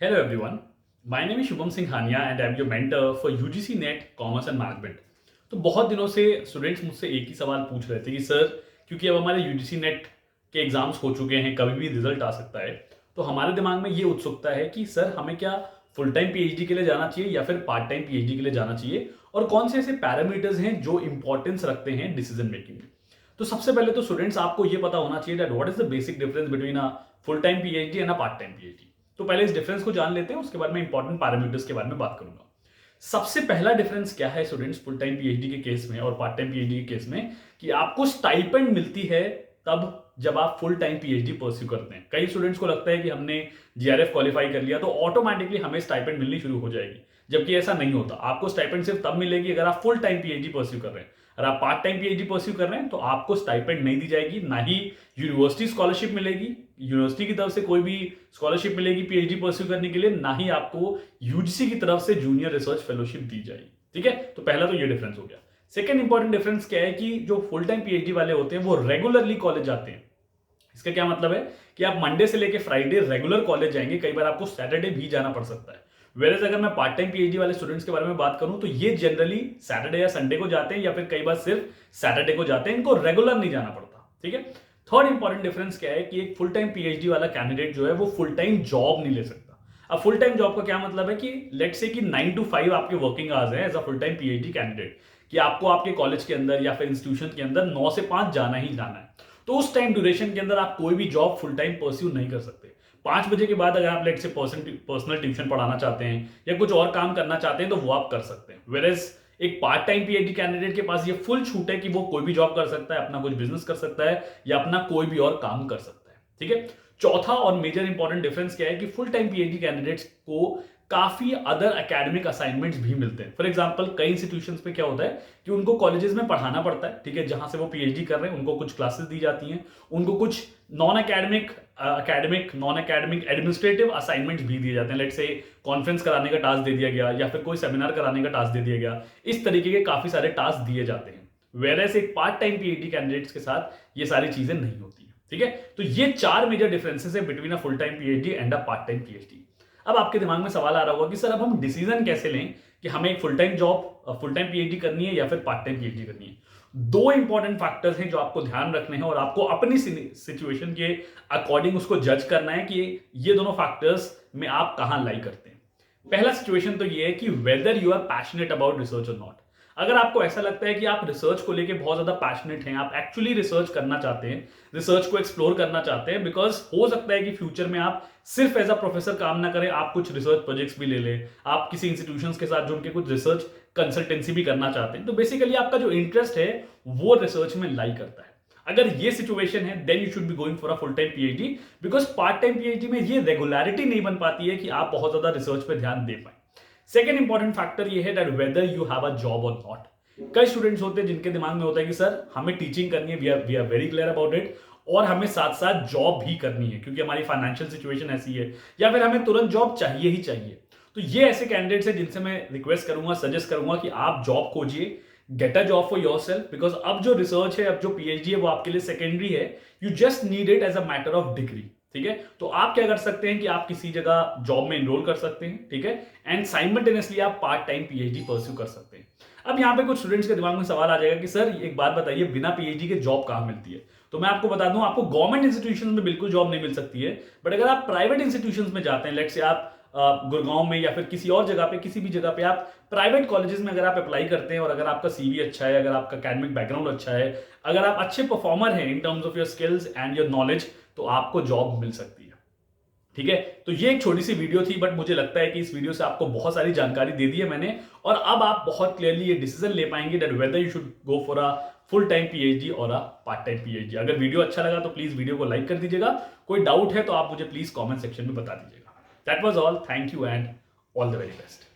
Hello everyone, my name is Shubham Singh Hania and I am your mentor for UGC NET Commerce and Management। तो बहुत दिनों से students मुझसे एक ही सवाल पूछ रहे थे कि सर क्योंकि अब हमारे यूजीसी नेट के एग्जाम्स हो चुके हैं, कभी भी रिजल्ट आ सकता है, तो हमारे दिमाग में ये उत्सुकता है कि सर हमें क्या फुल टाइम पीएचडी के लिए जाना चाहिए या फिर पार्ट टाइम पीएचडी के लिए जाना चाहिए, और कौन से ऐसे पैरामीटर्स हैं जो इंपॉर्टेंस रखते हैं डिसीजन मेकिंग में। तो सबसे पहले तो स्टूडेंट्स आपको ये पता होना चाहिए that what is the basic difference between a full time PhD and a part time PhD. तो पहले इस डिफरेंस को जान लेते हैं, उसके बाद में इंपॉर्टेंट पैरामीटर्स के बारे में बात करूंगा। सबसे पहला डिफरेंस क्या है स्टूडेंट्स फुल टाइम पीएचडी के केस में और पार्ट टाइम पीएचडी के केस में, कि आपको स्टाइपेंड मिलती है तब जब आप फुल टाइम पीएचडी परस्यू करते हैं। कई स्टूडेंट्स को लगता है कि हमने जीआरएफ क्वालिफाई कर लिया तो ऑटोमेटिकली हमें स्टाइपेंड मिलनी शुरू हो जाएगी, जबकि ऐसा नहीं होता। आपको स्टाइपेंड सिर्फ तब मिलेगी अगर आप फुल टाइम पीएचडी परस्यू कर रहे हैं। अगर आप पार्ट टाइम पीएचडी परस्यू कर रहे हैं तो आपको स्टाइपेंड नहीं दी जाएगी, ना ही यूनिवर्सिटी स्कॉलरशिप मिलेगी, यूनिवर्सिटी की तरफ से कोई भी स्कॉलरशिप मिलेगी पीएचडी परस्यू करने के लिए, ना ही आपको यूजीसी की तरफ से जूनियर रिसर्च फेलोशिप दी जाएगी। ठीक है, तो पहला तो ये डिफरेंस हो गया। सेकंड इंपॉर्टेंट डिफरेंस क्या है कि जो फुल टाइम पीएचडी वाले होते हैं वो रेगुलरली कॉलेज जाते हैं। इसका क्या मतलब है कि आप मंडे से लेकर फ्राइडे रेगुलर कॉलेज जाएंगे, कई बार आपको सैटरडे भी जाना पड़ सकता है। वेरेज अगर मैं पार्ट टाइम पीएचडी वाले स्टूडेंट्स के बारे में बात करूं तो ये जनरली सैटरडे या संडे को जाते हैं, या फिर कई बार सिर्फ सैटरडे को जाते हैं, इनको रेगुलर नहीं जाना पड़ता। ठीक है, थर्ड इंपॉर्टेंट डिफरेंस क्या है कि एक फुल टाइम पीएचडी वाला कैंडिडेट जो है वो फुल टाइम जॉब नहीं ले सकता। अब फुल टाइम जॉब का क्या मतलब है कि लेट से कि 9 to 5 आपके वर्किंग आवर्स है as a full time PhD candidate, कि आपको आपके कॉलेज के अंदर या फिर इंस्टीट्यूशन के अंदर 9 से 5 जाना ही जाना है। तो उस टाइम ड्यूरेशन के अंदर आप कोई भी जॉब फुल टाइम परस्यू नहीं कर सकते। 5 बजे के बाद अगर आप लेट से पर्सनल ट्यूशन पढ़ाना चाहते हैं या कुछ और काम करना चाहते हैं तो वो आप कर सकते हैं। वेरेज एक पार्ट टाइम पीएचडी कैंडिडेट के पास ये फुल छूट है कि वो कोई भी जॉब कर सकता है, अपना कुछ बिजनेस कर सकता है या अपना कोई भी और काम कर सकता है। ठीक है, चौथा और मेजर इंपॉर्टेंट डिफरेंस क्या है कि फुल टाइम पीएचडी कैंडिडेट्स को काफी अदर एकेडमिक असाइनमेंट्स भी मिलते हैं। फॉर एग्जांपल कई इंस्टीट्यूशंस पे क्या होता है कि उनको कॉलेजेस में पढ़ाना पड़ता है, ठीक है, जहां से वो पीएचडी कर रहे हैं उनको कुछ क्लासेस दी जाती हैं, उनको कुछ नॉन एकेडमिक एडमिनिस्ट्रेटिव असाइनमेंट्स भी दिए जाते हैं। लेट से कॉन्फ्रेंस कराने का टास्क दे दिया गया या फिर कोई सेमिनार कराने का टास्क दे दिया गया, इस तरीके के काफी सारे टास्क दिए जाते हैं। वेरेस एक पार्ट टाइम पीएचडी कैंडिडेट्स के साथ ये सारी चीजें नहीं होती है। ठीक है, तो ये 4 मेजर डिफरेंसेस है between a full time PhD and a part time PhD. अब आपके दिमाग में सवाल आ रहा होगा कि सर अब हम डिसीजन कैसे लें कि हमें एक full time job full time PhD करनी है या फिर पार्ट टाइम पीएचडी करनी है। दो इंपॉर्टेंट फैक्टर्स हैं जो आपको ध्यान रखने हैं और आपको अपनी सिचुएशन के अकॉर्डिंग उसको जज करना है कि ये दोनों फैक्टर्स में आप कहां लाई करते हैं। पहला सिचुएशन तो ये है कि whether you are passionate about research और नॉट। अगर आपको ऐसा लगता है कि आप रिसर्च को लेके बहुत ज्यादा पैशनेट हैं, आप एक्चुअली रिसर्च करना चाहते हैं, रिसर्च को एक्सप्लोर करना चाहते हैं, बिकॉज हो सकता है कि फ्यूचर में आप सिर्फ एज अ प्रोफेसर काम ना करें, आप कुछ रिसर्च प्रोजेक्ट्स भी ले लें, आप किसी इंस्टीट्यूशंस के साथ जुड़ के कुछ रिसर्च कंसल्टेंसी भी करना चाहते हैं, तो बेसिकली आपका जो इंटरेस्ट है वो रिसर्च में लाई करता है। अगर ये सिचुएशन है then you should be going for a full time PhD, because part time PhD में ये रेगुलरिटी नहीं बन पाती है कि आप बहुत ज्यादा रिसर्च पे ध्यान दे पाए। सेकेंड इंपॉर्टेंट फैक्टर ये है that whether you have a job और नॉट। कई स्टूडेंट्स होते हैं जिनके दिमाग में होता है कि सर हमें टीचिंग करनी है, we are very clear about it, और हमें साथ साथ जॉब भी करनी है क्योंकि हमारी फाइनेंशियल सिचुएशन ऐसी है, या फिर हमें तुरंत जॉब चाहिए ही चाहिए। तो ये ऐसे कैंडिडेट्स हैं जिनसे मैं रिक्वेस्ट करूंगा, सजेस्ट करूंगा कि आप जॉब खोजिए, get a job for yourself, because अब जो रिसर्च है, अब जो पीएचडी है वो आपके लिए सेकेंडरी है, you just need it as a matter of degree. ठीक है, तो आप क्या कर सकते हैं कि आप किसी जगह जॉब में एनरोल कर सकते हैं, ठीक है, एंड साइमल्टेनियसली आप पार्ट टाइम पीएचडी परस्यू कर सकते हैं। अब यहाँ पे कुछ स्टूडेंट्स के दिमाग में सवाल आ जाएगा कि सर एक बात बताइए, बिना पीएचडी के जॉब कहाँ मिलती है? तो मैं आपको बता दूं, आपको गवर्नमेंट इंस्टीट्यूशन में बिल्कुल जॉब नहीं मिल सकती है, बट अगर आप प्राइवेट इंस्टीट्यूशन में जाते हैं, लेट से आप गुड़गांव में या फिर किसी और जगह पे, किसी भी जगह पे आप प्राइवेट कॉलेजेस में अगर आप अप्लाई करते हैं और अगर आपका सीवी अच्छा है, अगर आपका एकेडमिक बैकग्राउंड अच्छा है, अगर आप अच्छे परफॉर्मर हैं in terms of your skills and your knowledge, तो आपको जॉब मिल सकती है। ठीक है, तो ये एक छोटी सी वीडियो थी, बट मुझे लगता है कि इस वीडियो से आपको बहुत सारी जानकारी दे दी है मैंने, और अब आप बहुत क्लियरली ये डिसीजन ले पाएंगे that whether you should go for a full time PhD और अ पार्ट टाइम पीएचडी। अगर वीडियो अच्छा लगा तो प्लीज वीडियो को लाइक कर दीजिएगा, कोई डाउट है तो आप मुझे प्लीज कमेंट सेक्शन में बता दीजिएगा। That was all, thank you and all the very best.